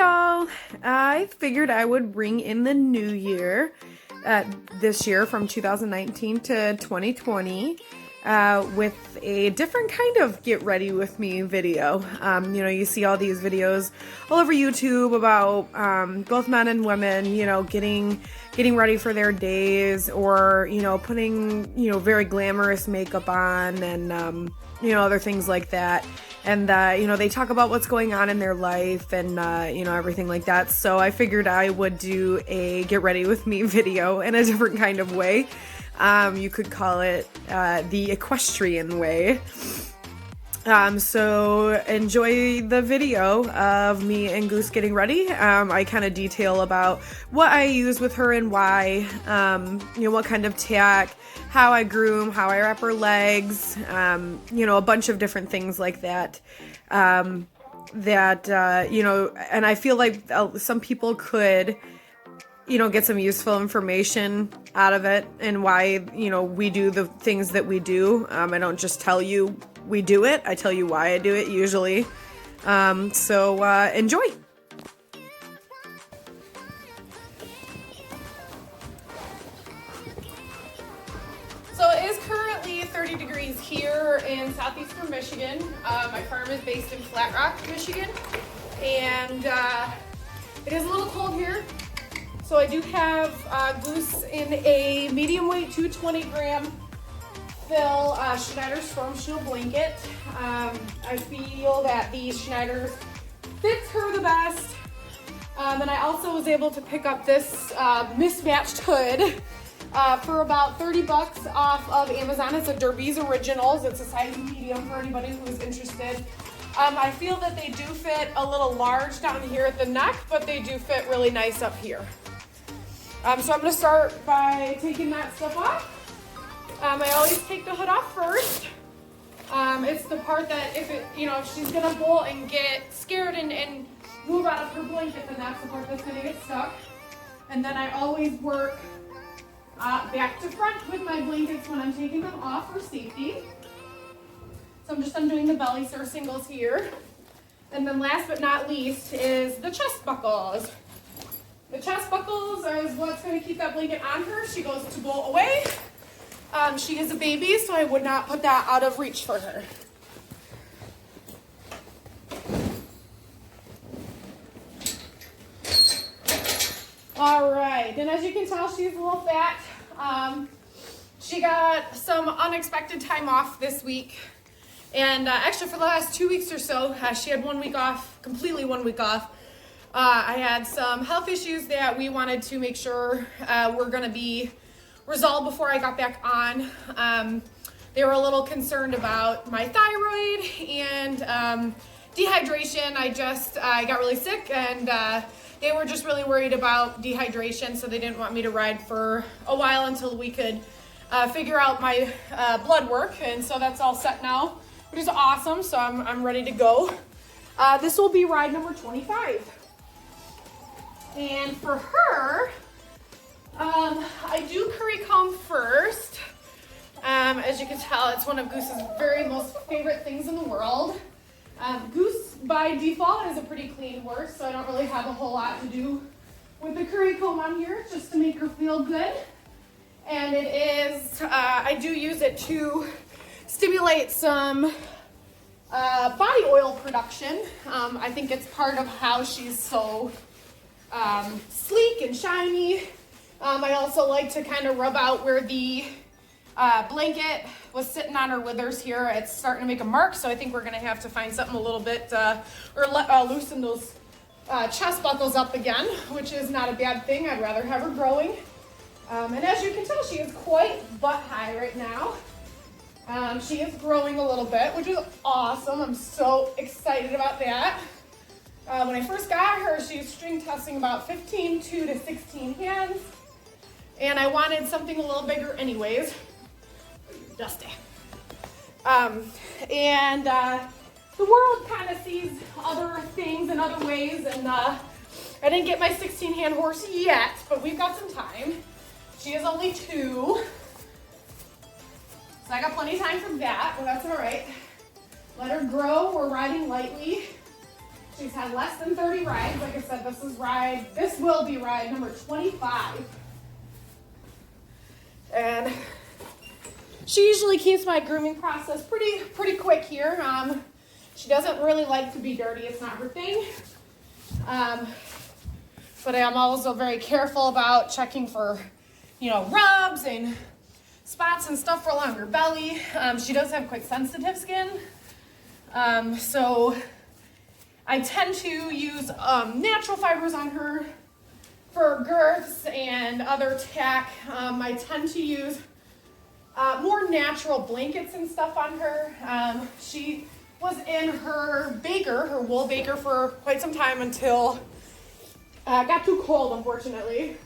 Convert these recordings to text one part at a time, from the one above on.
y'all. I figured I would bring in the new year, this year from 2019 to 2020, with a different kind of get ready with me video. You see all these videos all over YouTube about both men and women, getting ready for their days, or putting very glamorous makeup on, and other things like that. And, they talk about what's going on in their life and, everything like that. So I figured I would do a get ready with me video in a different kind of way. You could call it the equestrian way. So enjoy the video of me and Goose getting ready. I kind of detail about what I use with her and why, what kind of tack, how I groom, how I wrap her legs, a bunch of different things like that. And I feel like some people could, get some useful information out of it, and why, we do the things that we do. I don't just tell you we do it, I tell you why I do it usually. So enjoy. So it is currently 30 degrees here in southeastern Michigan. My farm is based in Flat Rock, Michigan, and it is a little cold here. So I do have Goose in a medium weight 220 gram fill Schneider Storm Shield blanket. I feel that the Schneider fits her the best. And I also was able to pick up this mismatched hood for about 30 bucks off of Amazon. It's a Derby's Originals. It's a size medium for anybody who is interested. I feel that they do fit a little large down here at the neck, but they do fit really nice up here. So I'm going to start by taking that stuff off. I always take the hood off first. It's the part that if she's going to bolt and get scared and move out of her blanket, then that's the part that's going to get stuck. And then I always work back to front with my blankets when I'm taking them off for safety. So I'm just undoing the belly singles here. And then last but not least is the chest buckles. The chest buckles is what's going to keep that blanket on her. She goes to bolt away. She is a baby, so I would not put that out of reach for her. All right, and as you can tell, she's a little fat. She got some unexpected time off this week. And actually for the last 2 weeks or so, she had 1 week off, completely 1 week off. I had some health issues that we wanted to make sure were going to be resolved before I got back on. They were a little concerned about my thyroid and dehydration. I got really sick, and they were just really worried about dehydration, so they didn't want me to ride for a while until we could figure out my blood work. And so that's all set now, which is awesome. So I'm ready to go. This will be ride number 25. And for her, I do curry comb first. As you can tell, it's one of Goose's very most favorite things in the world. Goose, by default, is a pretty clean horse, so I don't really have a whole lot to do with the curry comb on here, just to make her feel good. And it is, I do use it to stimulate some body oil production. I think it's part of how she's so sleek and shiny. I also like to kind of rub out where the blanket was sitting on her withers here. It's starting to make a mark, so I think we're going to have to find something a little bit, loosen those chest buckles up again, which is not a bad thing. I'd rather have her growing. And as you can tell, she is quite butt high right now. She is growing a little bit, which is awesome. I'm so excited about that. When I first got her, she was string testing about 2 to 16 hands. And I wanted something a little bigger anyways. Dusty. The world kind of sees other things in other ways, and I didn't get my 16-hand horse yet, but we've got some time. She is only 2. So I got plenty of time for that, but that's all right. Let her grow. We're riding lightly. She's had less than 30 rides. Like I said, this will be ride number 25. And she usually keeps my grooming process pretty quick here. She doesn't really like to be dirty. It's not her thing. But I'm also very careful about checking for, rubs and spots and stuff along her belly. She does have quite sensitive skin. So I tend to use natural fibers on her for girths and other tack. I tend to use more natural blankets and stuff on her. She was in her wool baker for quite some time until it got too cold, unfortunately.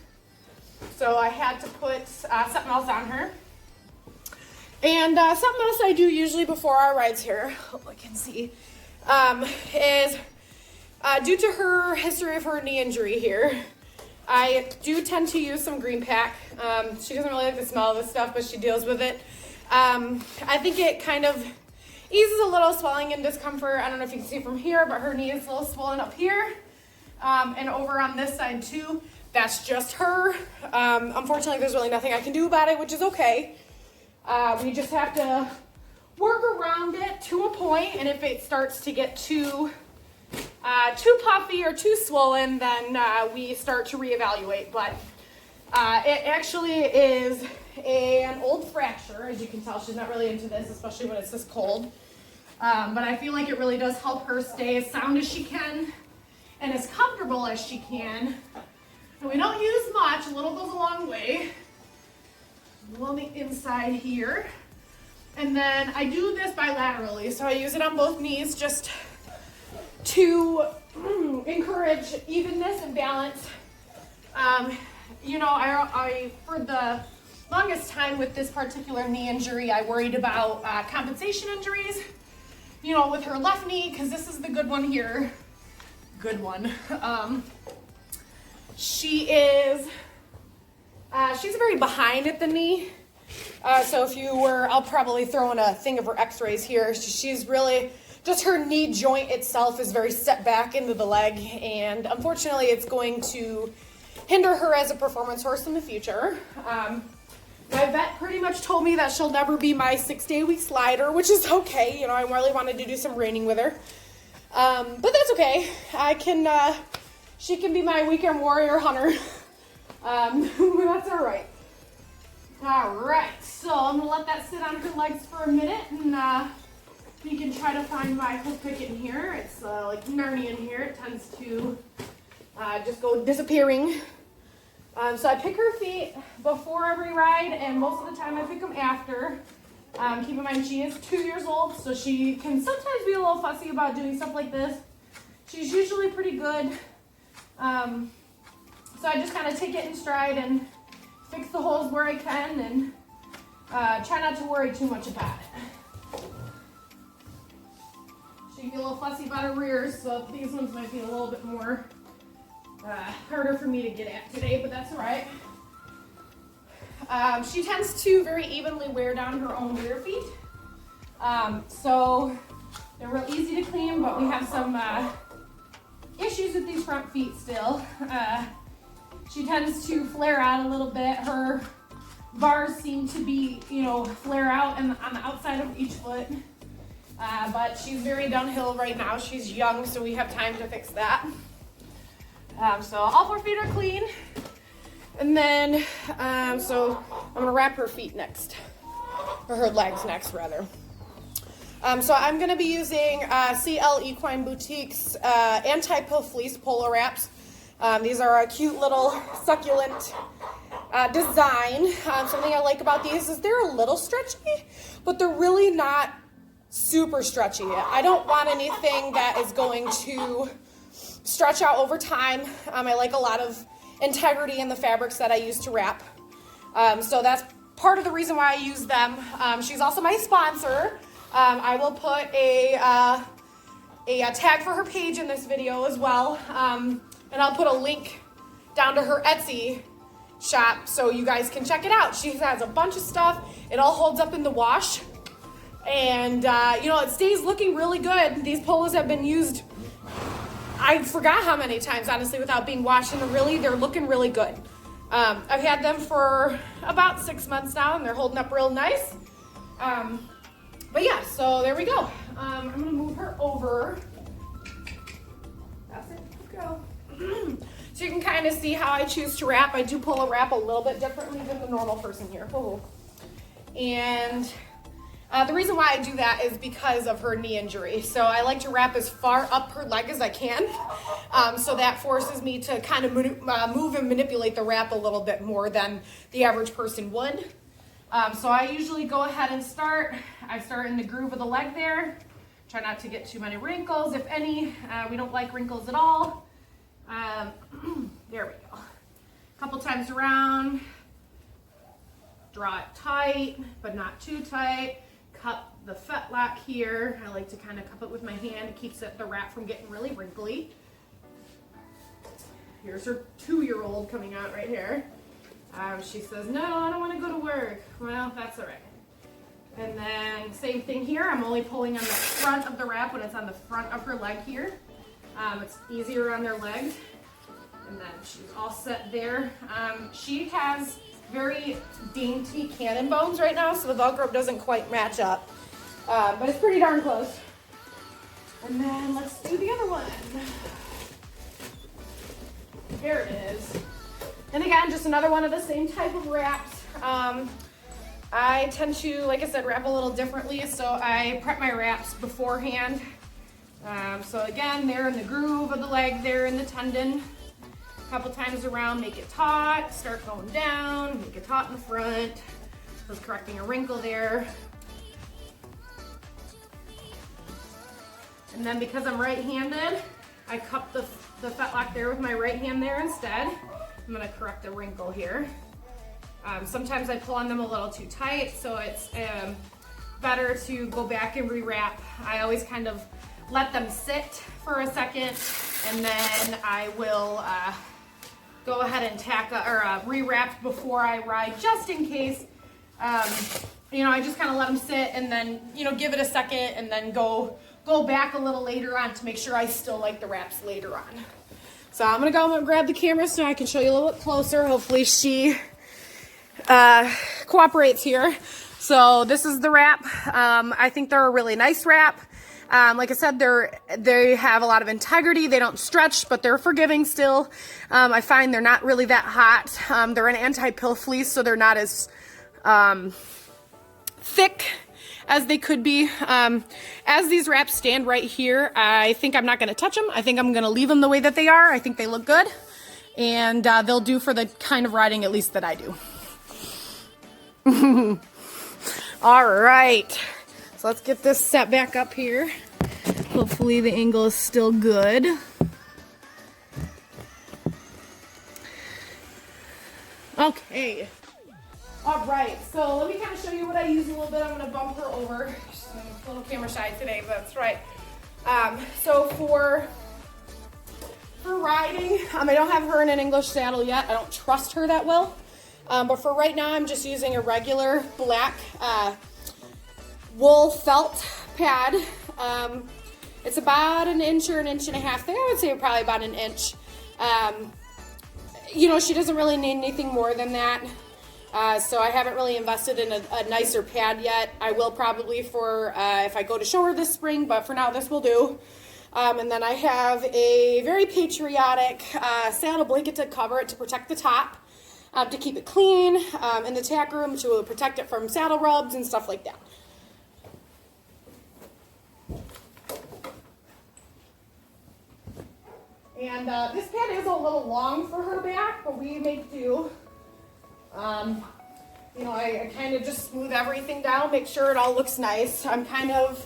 So I had to put something else on her. And something else I do usually before our rides here, hope I can see, is due to her history of her knee injury here, I do tend to use some green pack. She doesn't really like the smell of this stuff, but she deals with it. I think it kind of eases a little swelling and discomfort. I don't know if you can see from here, but her knee is a little swollen up here. And over on this side too. That's just her. Unfortunately, there's really nothing I can do about it, which is okay. We just have to work around it to a point, and if it starts to get too puffy or too swollen, then we start to reevaluate. But it actually is an old fracture. As you can tell, she's not really into this, especially when it's this cold. But I feel like it really does help her stay as sound as she can and as comfortable as she can. And we don't use much. A little goes a long way. A little on the inside here. And then I do this bilaterally, so I use it on both knees just to encourage evenness and balance. I for the longest time with this particular knee injury, I worried about compensation injuries, with her left knee, because this is the good one here. Good one. She's very behind at the knee. So if you were, I'll probably throw in a thing of her x-rays here. She's really, just her knee joint itself is very set back into the leg. And unfortunately, it's going to hinder her as a performance horse in the future. My vet pretty much told me that she'll never be my 6-day-a-week slider, which is okay. I really wanted to do some reining with her. But that's okay. She can be my weekend warrior hunter. That's all right. All right, so I'm gonna let that sit on her legs for a minute, and we can try to find my hook pick in here. It's like Narnia in here. It tends to just go disappearing. So I pick her feet before every ride, and most of the time I pick them after. Keep in mind, she is 2 years old, so she can sometimes be a little fussy about doing stuff like this. She's usually pretty good. So I just kind of take it in stride and fix the holes where I can, and try not to worry too much about it. She can be a little fussy about her rears, so these ones might be a little bit more harder for me to get at today, but that's all right. She tends to very evenly wear down her own rear feet. So they're real easy to clean, but we have some issues with these front feet still. She tends to flare out a little bit. Her bars seem to be, flare out on the outside of each foot. But she's very downhill right now. She's young, so we have time to fix that. So all 4 feet are clean. And then, so I'm gonna wrap her feet next, or her legs next, rather. So I'm gonna be using CL Equine Boutique's anti-pill fleece polo wraps. These are a cute little succulent design. Something I like about these is they're a little stretchy, but they're really not super stretchy. I don't want anything that is going to stretch out over time. I like a lot of integrity in the fabrics that I use to wrap. So that's part of the reason why I use them. She's also my sponsor. I will put a tag for her page in this video as well. And I'll put a link down to her Etsy shop so you guys can check it out. She has a bunch of stuff. It all holds up in the wash. And, it stays looking really good. These polos have been used I forgot how many times, honestly, without being washed, and they're looking really good. I've had them for about 6 months now, and they're holding up real nice. But yeah, so there we go. I'm gonna move her over. That's it, go. So you can kind of see how I choose to wrap. I do pull a wrap a little bit differently than the normal person here. Oh. And the reason why I do that is because of her knee injury. So I like to wrap as far up her leg as I can. So that forces me to kind of move and manipulate the wrap a little bit more than the average person would. So I usually go ahead and start. I start in the groove of the leg there. Try not to get too many wrinkles, if any. We don't like wrinkles at all. There we go. A couple times around. Draw it tight, but not too tight. Cup the fetlock here. I like to kind of cup it with my hand. It keeps the wrap from getting really wrinkly. Here's her 2-year-old coming out right here. She says, no, I don't want to go to work. Well, that's all right. And then same thing here. I'm only pulling on the front of the wrap when it's on the front of her leg here. It's easier on their legs. And then she's all set there. She has very dainty cannon bones right now, so the Velcro doesn't quite match up. But it's pretty darn close. And then let's do the other one. There it is. And again, just another one of the same type of wraps. I tend to, like I said, wrap a little differently, so I prep my wraps beforehand. So again, they're in the groove of the leg, they're in the tendon. A couple times around, make it taut, start going down, make it taut in the front. I was correcting a wrinkle there. And then because I'm right-handed, I cup the fetlock there with my right hand there instead. I'm gonna correct the wrinkle here. Sometimes I pull on them a little too tight, so it's better to go back and rewrap. I always kind of let them sit for a second, and then I will go ahead and tack or rewrap before I ride, just in case. You know, I just kind of let them sit, and then give it a second, and then go back a little later on to make sure I still like the wraps later on. So I'm gonna grab the camera so I can show you a little bit closer. Hopefully she cooperates here. So this is the wrap. I think they're a really nice wrap. Like I said, they have a lot of integrity. They don't stretch, but they're forgiving still. I find they're not really that hot. They're an anti-pill fleece, so they're not as thick as they could be. As these wraps stand right here, I think I'm not going to touch them. I think I'm going to leave them the way that they are. I think they look good, and they'll do for the kind of riding, at least, that I do. All right, so let's get this set back up here. Hopefully the angle is still good. Okay. All right, so let me kind of show you what I use a little bit. I'm gonna bump her over. She's a little camera shy today, but that's right. So for riding, I don't have her in an English saddle yet. I don't trust her that well. But for right now, I'm just using a regular black wool felt pad. It's about an inch or an inch and a half. I would say probably about an inch. She doesn't really need anything more than that. So I haven't really invested in a nicer pad yet. I will probably for if I go to show her this spring, but for now this will do. And then I have a very patriotic saddle blanket to cover it to protect the top, to keep it clean in the tack room, to protect it from saddle rubs and stuff like that. And this pad is a little long for her back, but we make do. I kind of just smooth everything down, make sure it all looks nice. I'm kind of,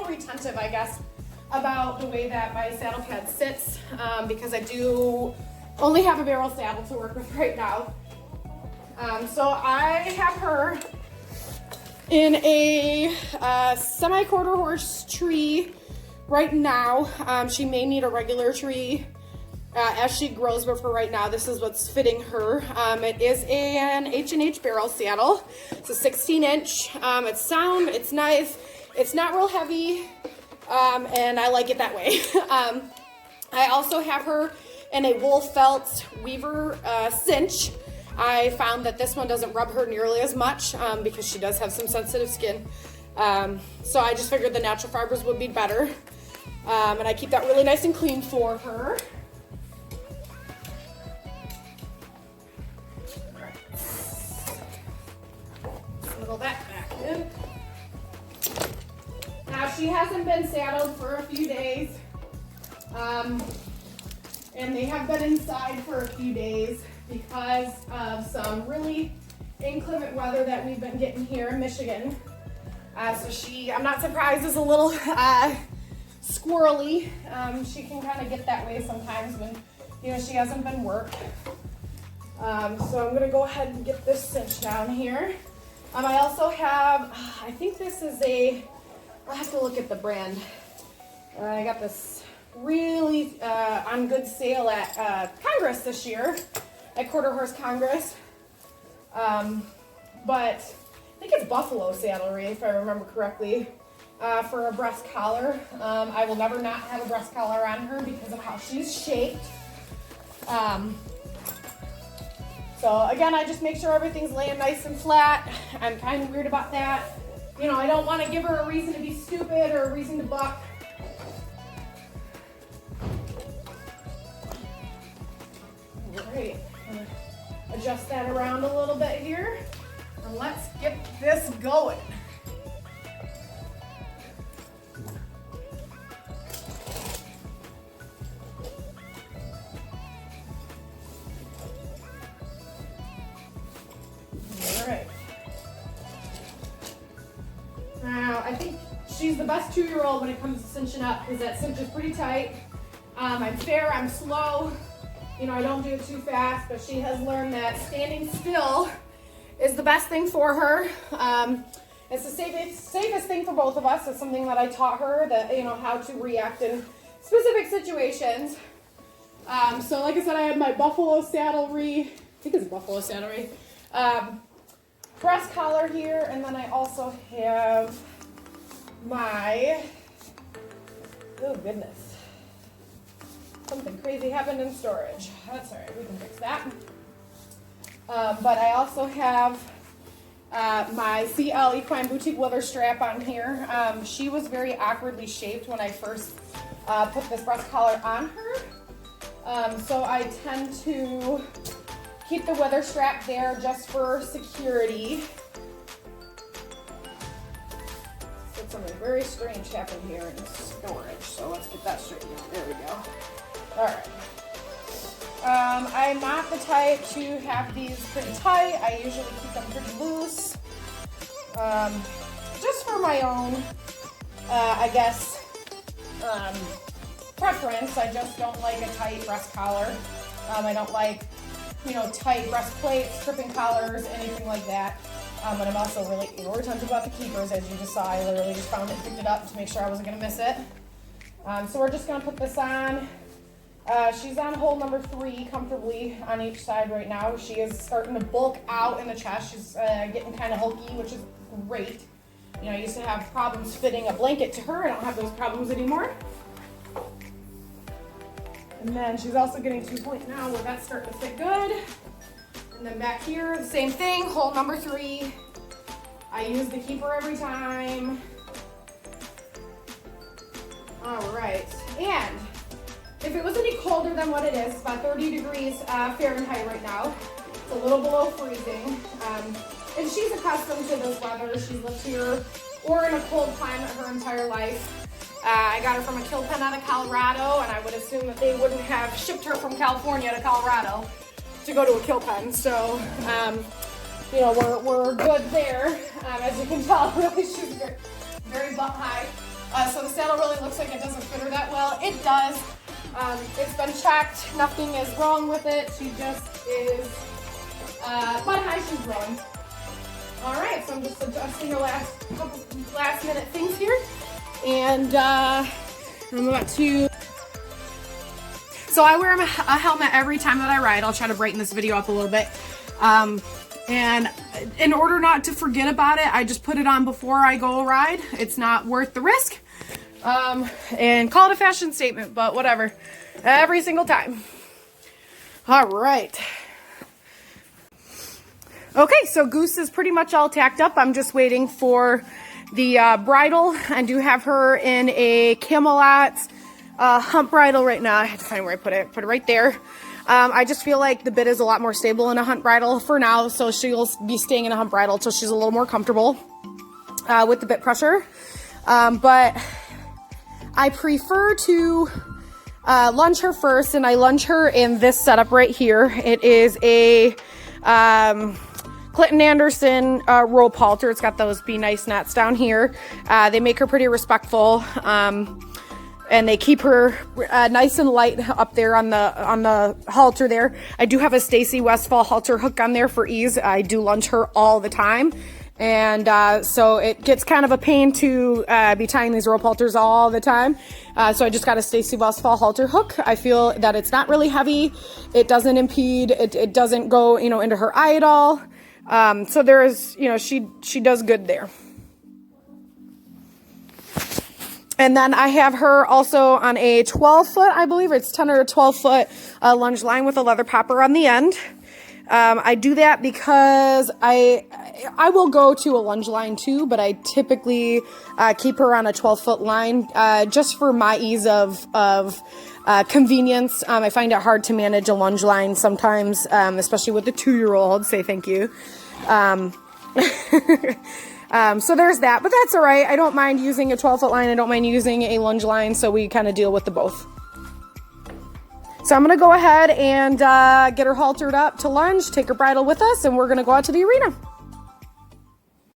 retentive, I guess, about the way that my saddle pad sits, because I do only have a barrel saddle to work with right now. So I have her in a semi-quarter horse tree right now. She may need a regular tree as she grows, but for right now, this is what's fitting her. It is an H&H barrel saddle. It's a 16-inch. It's sound, it's nice. It's not real heavy. and I like it that way. I also have her in a wool felt weaver cinch. I found that this one doesn't rub her nearly as much because she does have some sensitive skin. So I just figured the natural fibers would be better. And I keep that really nice and clean for her. Snuggle that back in. Now she hasn't been saddled for a few days. And they have been inside for a few days because of some really inclement weather that we've been getting here in Michigan. So she, I'm not surprised, is a little squirrely. She can kind of get that way sometimes when, you know, she hasn't been worked. So I'm gonna go ahead and get this cinch down here. I also have, I think this is I'll have to look at the brand. I got this really on good sale at Congress this year, at Quarter Horse Congress. But I think it's buffalo saddlery, if I remember correctly, for a breast collar. I will never not have a breast collar on her because of how she's shaped. So again, I just make sure everything's laying nice and flat. I'm kind of weird about that. You know, I don't want to give her a reason to be stupid or a reason to buck. All right, I'm gonna adjust that around a little bit here. And let's get this going. All right. Now, I think she's the best 2-year-old when it comes to cinching up because that cinch is pretty tight. I'm fair, I'm slow. You know, I don't do it too fast, but she has learned that standing still is the best thing for her. It's the safest thing for both of us. It's something that I taught her, that, you know, how to react in specific situations. So like I said, I have my buffalo saddlery, I think it's buffalo saddlery, breast collar here, and then I also have my, oh goodness, something crazy happened in storage. That's all right, we can fix that. But I also have my CL Equine Boutique leather strap on here. She was very awkwardly shaped when I first put this breast collar on her. So I tend to keep the weather strap there just for security. So something very strange happened here in storage. So let's get that straightened out. There we go. All right. I'm not the type to have these pretty tight. I usually keep them pretty loose. Just for my own, I guess, preference. I just don't like a tight breast collar. I don't like, you know, tight breastplates, tripping collars, anything like that. But I'm also really attentive about the keepers, as you just saw. I literally just found it, picked it up to make sure I wasn't going to miss it. So we're just going to put this on. She's on hole number 3 comfortably on each side right now. She is starting to bulk out in the chest. She's getting kind of hulky, which is great. You know, I used to have problems fitting a blanket to her. I don't have those problems anymore. And then she's also getting to a point now where that's starting to fit good. And then back here, the same thing, hole number 3. I use the keeper every time. All right, and if it was any colder than what it is, it's about 30 degrees Fahrenheit right now. It's a little below freezing. And she's accustomed to this weather. She's lived here or in a cold climate her entire life. I got her from a kill pen out of Colorado, and I would assume that they wouldn't have shipped her from California to Colorado to go to a kill pen. So, you know, we're good there. As you can tell, really, she's very, very butt high. So the saddle really looks like it doesn't fit her that well. It does. It's been checked. Nothing is wrong with it. She just is butt high. She's growing. All right, so I'm just adjusting the last minute things here. And I'm about to, so I wear a helmet every time that I ride. I'll try to brighten this video up a little bit. And in order not to forget about it, I just put it on before I go ride. It's not worth the risk. and call it a fashion statement, but whatever. Every single time. All right. Okay, so Goose is pretty much all tacked up. I'm just waiting for the bridle. I do have her in a Camelot hump bridle right now. I had to find where I put it. Put it right there. I just feel like the bit is a lot more stable in a hunt bridle for now, so she'll be staying in a hump bridle until she's a little more comfortable with the bit pressure. But I prefer to lunge her first, and I lunge her in this setup right here. It is a Clinton Anderson rope halter. It's got those Be Nice knots down here. They make her pretty respectful, and they keep her nice and light up there on the halter there. I do have a Stacy Westfall halter hook on there for ease. I do lunge her all the time, and so it gets kind of a pain to be tying these rope halters all the time. So I just got a Stacy Westfall halter hook. I feel that it's not really heavy. It doesn't impede. It doesn't go, into her eye at all. So there is, she does good there. And then I have her also on a 12-foot, I believe it's 10 or 12-foot lunge line with a leather popper on the end. I do that because I will go to a lunge line too, but I typically keep her on a 12-foot line just for my ease of convenience. I find it hard to manage a lunge line sometimes, especially with a 2-year-old. Say thank you. So there's that, but that's all right. I don't mind using a 12-foot line. I don't mind using a lunge line, so we kind of deal with the both. So I'm going to go ahead and get her haltered up to lunge, take her bridle with us, and we're going to go out to the arena.